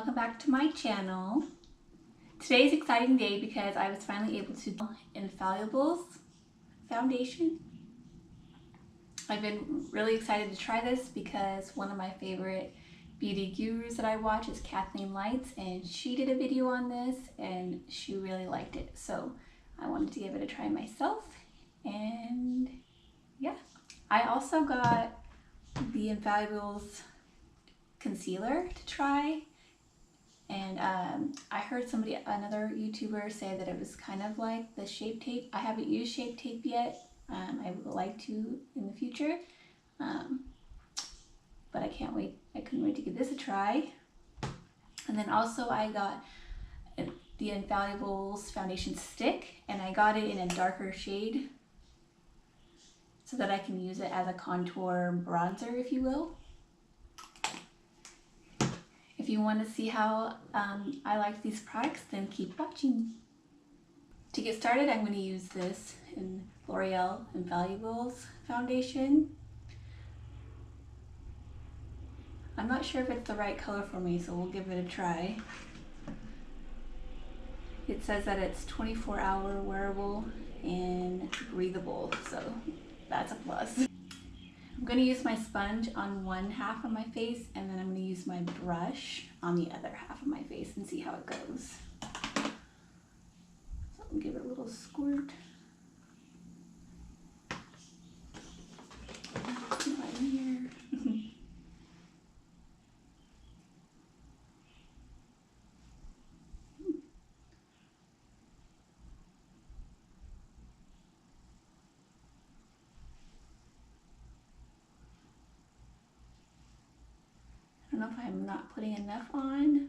welcome back to my channel. Today's an exciting day because I was finally able to do Infallibles foundation. I've been really excited to try this because one of my favorite beauty gurus that I watch is Kathleen Lights, and she did a video on this and she really liked it. So I wanted to give it a try myself, and yeah. I also got the Infallibles concealer to try, and I heard another YouTuber say that it was kind of like the Shape Tape. I haven't used Shape Tape yet. I would like to in the future, but I can't wait. I couldn't wait to give this a try. And then also I got the Infallibles foundation stick, and I got it in a darker shade so that I can use it as a contour bronzer, if you will. If you want to see how I like these products, then keep watching. To get started, I'm going to use this in L'Oreal Infallibles foundation. I'm not sure if it's the right color for me, so we'll give it a try. It says that it's 24-hour wearable and breathable, so that's a plus. I'm going to use my sponge on one half of my face, and then I'm going to use my brush on the other half of my face and see how it goes. So I'll give it a little squirt. Right here. I don't know if I'm not putting enough on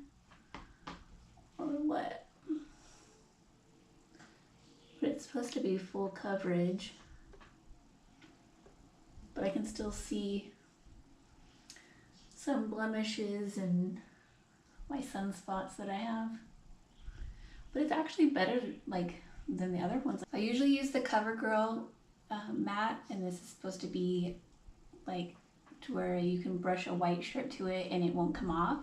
or what, but it's supposed to be full coverage, but I can still see some blemishes and my sunspots that I have. But it's actually better than the other ones. I usually use the CoverGirl matte, and this is supposed to be like to where you can brush a white shirt to it and it won't come off.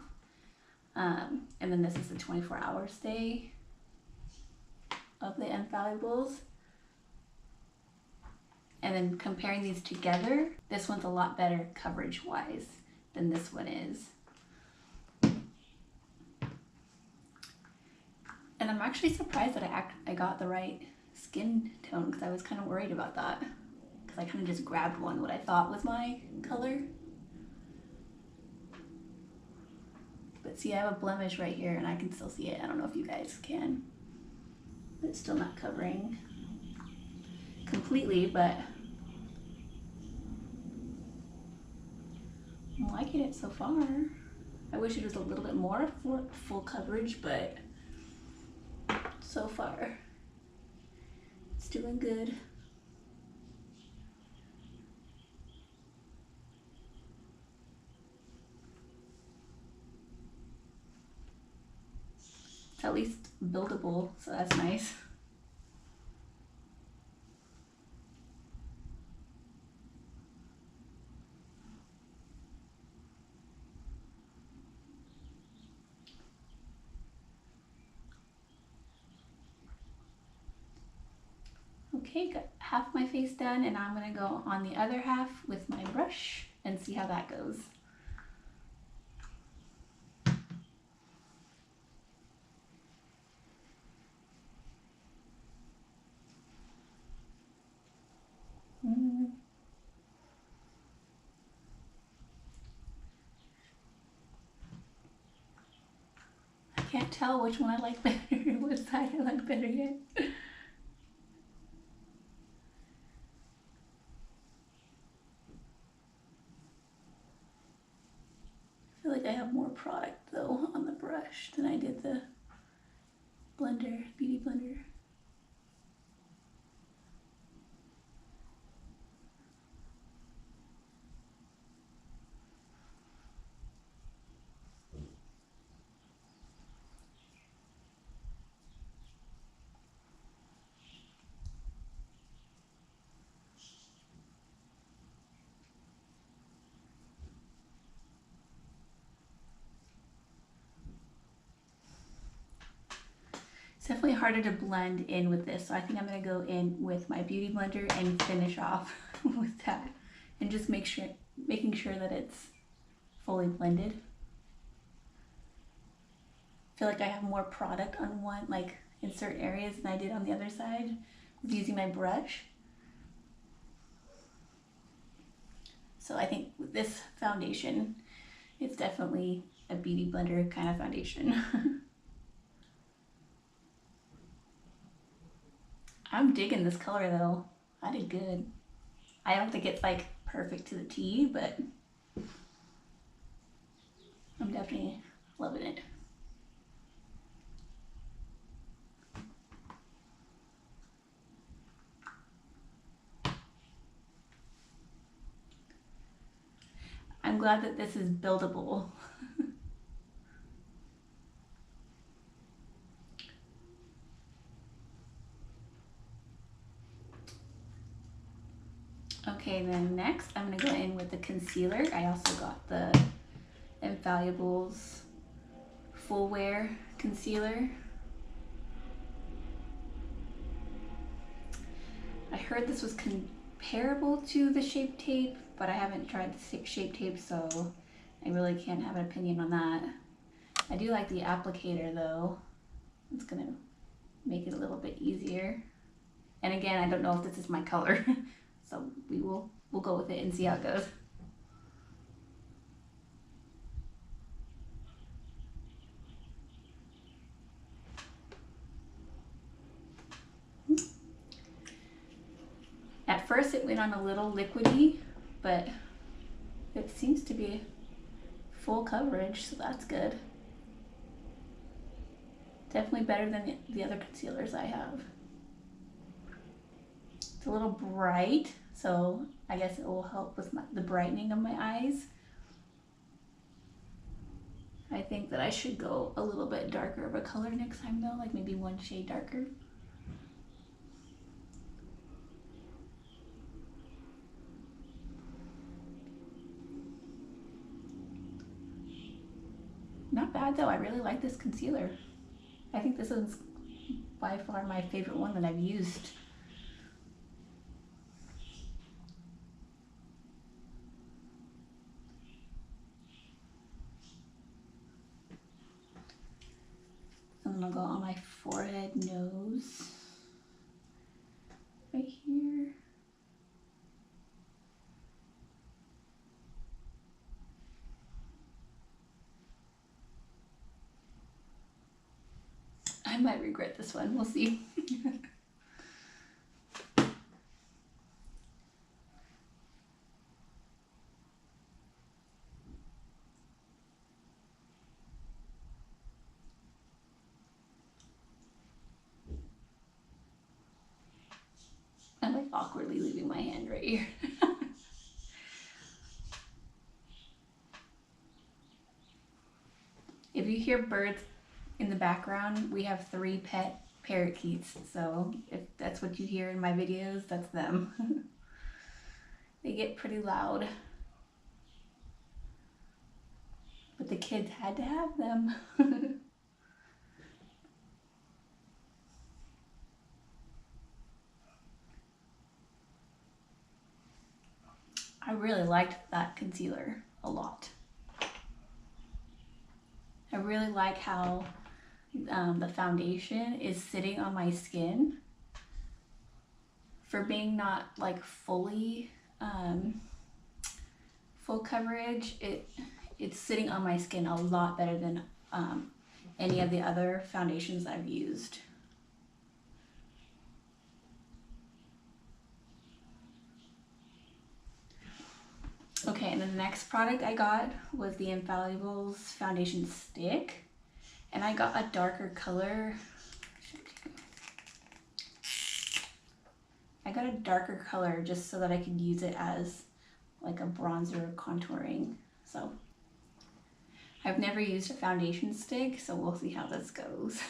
And then this is the 24-hour stay of the Infallibles. And then comparing these together, this one's a lot better coverage wise than this one is. And I'm actually surprised that I got the right skin tone, because I was kind of worried about that, because I kind of just grabbed what I thought was my color. But see, I have a blemish right here and I can still see it. I don't know if you guys can, but it's still not covering completely, but I'm liking it so far. I wish it was a little bit more for full coverage, but so far it's doing good. It's at least buildable, so that's nice. Okay, got half my face done, and I'm going to go on the other half with my brush and see how that goes. I can't tell which one I like better, what side I like better yet. I feel like I have more product though on the brush than I did the blender, beauty blender. It's definitely harder to blend in with this, so I think I'm going to go in with my beauty blender and finish off with that, and just making sure that it's fully blended. I feel like I have more product on one, like in certain areas, than I did on the other side with using my brush. So I think with this foundation, it's definitely a beauty blender kind of foundation. I'm digging this color though. I did good. I don't think it's like perfect to the T, but I'm definitely loving it. I'm glad that this is buildable. Okay, then next I'm gonna go in with the concealer. I also got the Infallibles Full Wear Concealer. I heard this was comparable to the Shape Tape, but I haven't tried the Shape Tape, so I really can't have an opinion on that. I do like the applicator though. It's gonna make it a little bit easier. And again, I don't know if this is my color, so we'll go with it and see how it goes. At first it went on a little liquidy, but it seems to be full coverage, so that's good. Definitely better than the other concealers I have. It's a little bright, so I guess it will help with the brightening of my eyes. I think that I should go a little bit darker of a color next time though, like maybe one shade darker. Not bad though, I really like this concealer. I think this is by far my favorite one that I've used. I'm gonna go on my forehead, nose, right here. I might regret this one, we'll see. I'm like awkwardly leaving my hand right here. If you hear birds in the background, we have 3 pet parakeets, so if that's what you hear in my videos, that's them. They get pretty loud, but the kids had to have them. I really liked that concealer a lot. I really like how the foundation is sitting on my skin. For being not like fully full coverage, it's sitting on my skin a lot better than any of the other foundations I've used. Okay, and then the next product I got was the Infallibles foundation stick, and I got a darker color. I got a darker color just so that I could use it as like a bronzer contouring. So I've never used a foundation stick, so we'll see how this goes.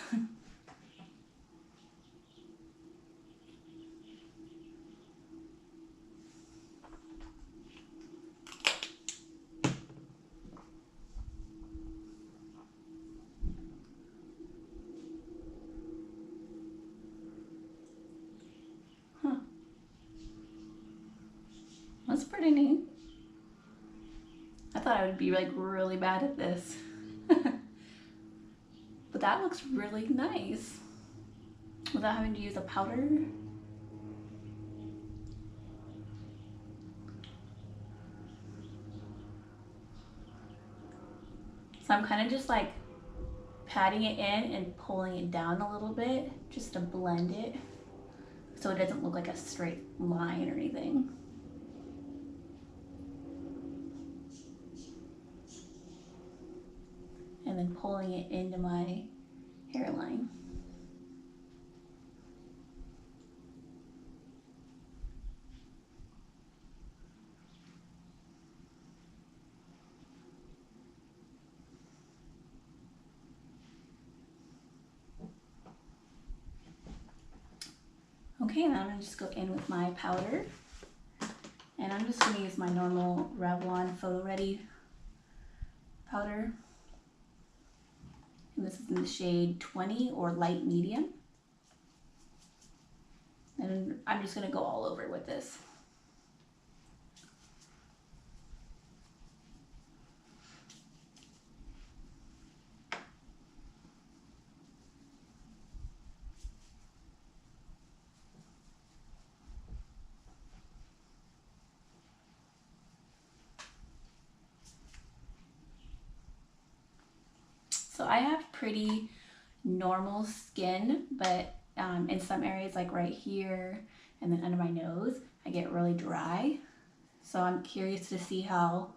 That's pretty neat. I thought I would be like really bad at this. But that looks really nice without having to use a powder. So I'm kind of just like patting it in and pulling it down a little bit just to blend it so it doesn't look like a straight line or anything. And then pulling it into my hairline. Okay, now I'm gonna just go in with my powder. And I'm just gonna use my normal Revlon Photo Ready powder. And this is in the shade 20 or light medium. And I'm just gonna go all over with this. So I have pretty normal skin, but in some areas like right here and then under my nose, I get really dry. So I'm curious to see how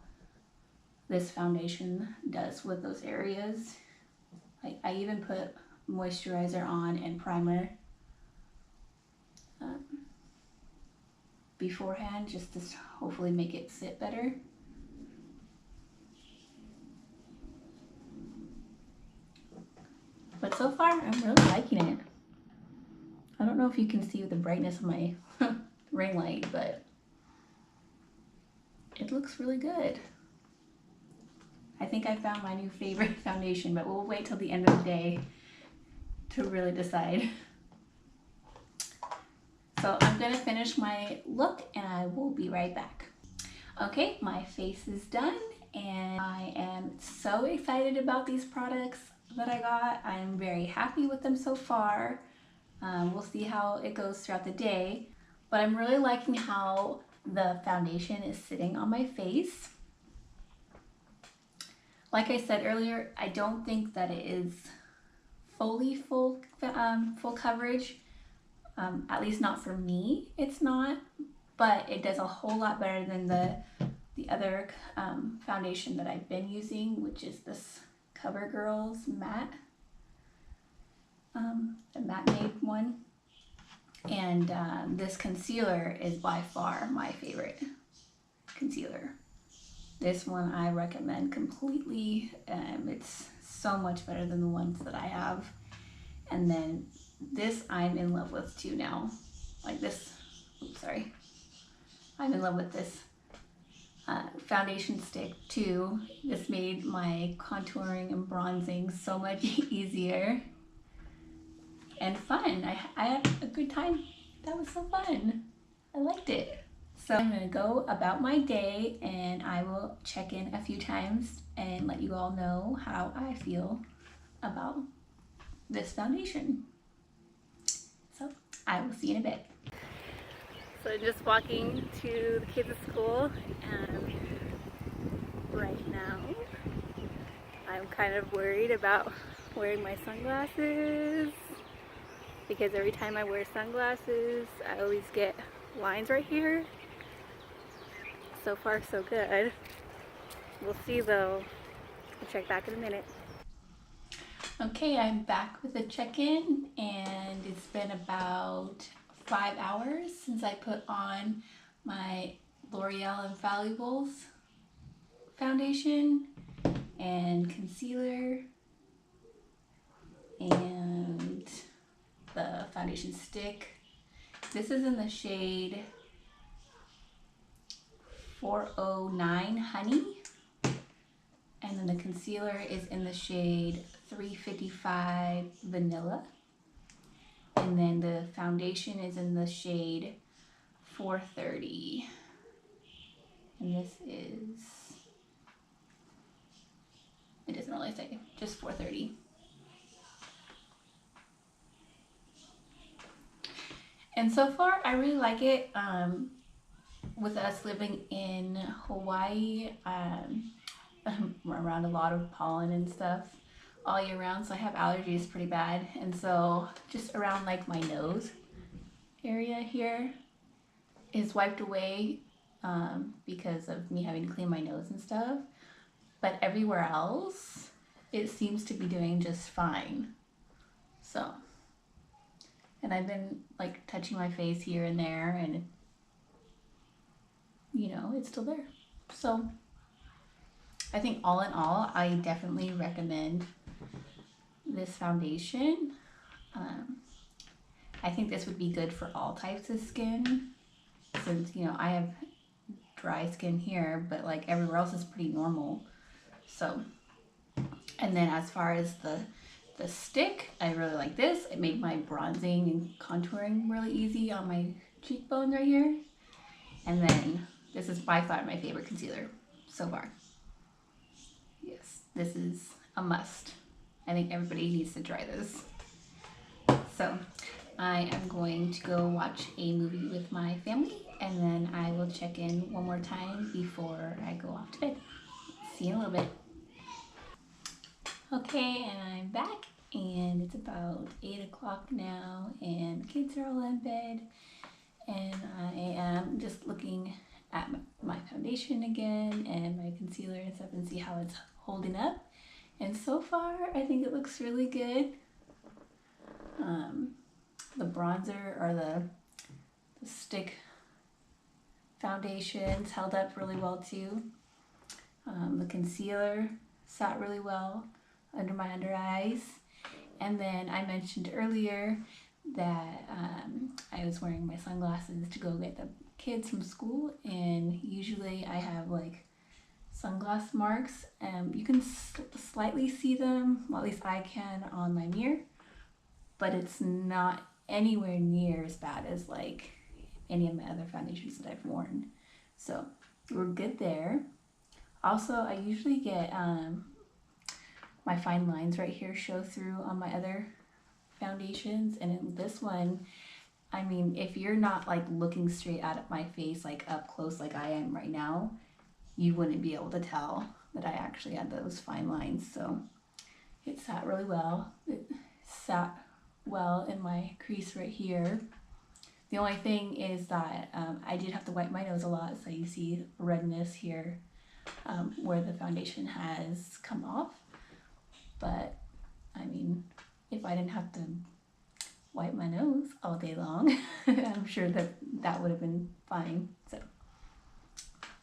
this foundation does with those areas. Like I even put moisturizer on and primer beforehand just to hopefully make it sit better. But so far, I'm really liking it. I don't know if you can see with the brightness of my ring light, but it looks really good. I think I found my new favorite foundation, but we'll wait till the end of the day to really decide. So I'm gonna finish my look and I will be right back. Okay, my face is done and I am so excited about these products that I got. I'm very happy with them so far. We'll see how it goes throughout the day, but I'm really liking how the foundation is sitting on my face. Like I said earlier, I don't think that it is fully full coverage. At least not for me, it's not, but it does a whole lot better than the other foundation that I've been using, which is this CoverGirl's matte, the matte made one. And this concealer is by far my favorite concealer. This one I recommend completely. It's so much better than the ones that I have. And then this I'm in love with too now. Like this, oops, sorry. I'm in love with this foundation stick too. This made my contouring and bronzing so much easier and fun. I had a good time. That was so fun. I liked it. So I'm gonna go about my day and I will check in a few times and let you all know how I feel about this foundation. So I will see you in a bit. So I'm just walking to the kids' school and right now I'm kind of worried about wearing my sunglasses because every time I wear sunglasses I always get lines right here. So far so good. We'll see though. I'll check back in a minute. Okay, I'm back with a check-in and it's been about 5 hours since I put on my L'Oreal Infallibles foundation and concealer and the foundation stick. This is in the shade 409 Honey, and then the concealer is in the shade 355 Vanilla, and then the foundation is in the shade 430. And this is, it doesn't really say, just $4.30. And so far, I really like it. With us living in Hawaii, I'm around a lot of pollen and stuff all year round, so I have allergies pretty bad. And so just around like my nose area here is wiped away because of me having to clean my nose and stuff. But everywhere else, it seems to be doing just fine. So, and I've been like touching my face here and there, and you know, it's still there. So I think all in all, I definitely recommend this foundation. I think this would be good for all types of skin, since, you know, I have dry skin here, but like everywhere else is pretty normal. So, and then as far as the stick, I really like this. It made my bronzing and contouring really easy on my cheekbone right here. And then this is by far my favorite concealer so far. Yes, this is a must. I think everybody needs to try this. So I am going to go watch a movie with my family, and then I will check in one more time before I go off to bed. See you in a little bit. Okay, and I'm back, and it's about 8 o'clock now, and the kids are all in bed, and I am just looking at my foundation again and my concealer and stuff and see how it's holding up. And so far, I think it looks really good. The bronzer or the stick foundations held up really well too. The concealer sat really well under my under eyes. And then I mentioned earlier that I was wearing my sunglasses to go get the kids from school, and usually I have like sunglass marks. You can slightly see them, well, at least I can, on my mirror, but it's not anywhere near as bad as like any of my other foundations that I've worn. So we're good there. Also, I usually get my fine lines right here show through on my other foundations, and in this one, I mean, if you're not like looking straight at my face like up close like I am right now, you wouldn't be able to tell that I actually had those fine lines. So it sat really well. It sat well in my crease right here. The only thing is that I did have to wipe my nose a lot, so you see redness here where the foundation has come off. But I mean, if I didn't have to wipe my nose all day long, I'm sure that would have been fine. So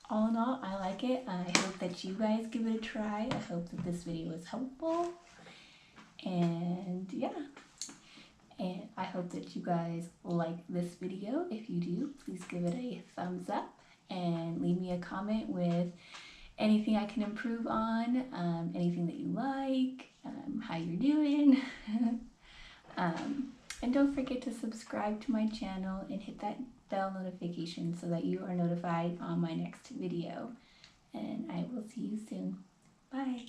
all in all, I like it. I hope that you guys give it a try. I hope that this video was helpful. And yeah, and I hope that you guys like this video. If you do, please give it a thumbs up and leave me a comment with anything I can improve on, anything that you like, how you're doing. And don't forget to subscribe to my channel and hit that bell notification so that you are notified on my next video. And I will see you soon. Bye.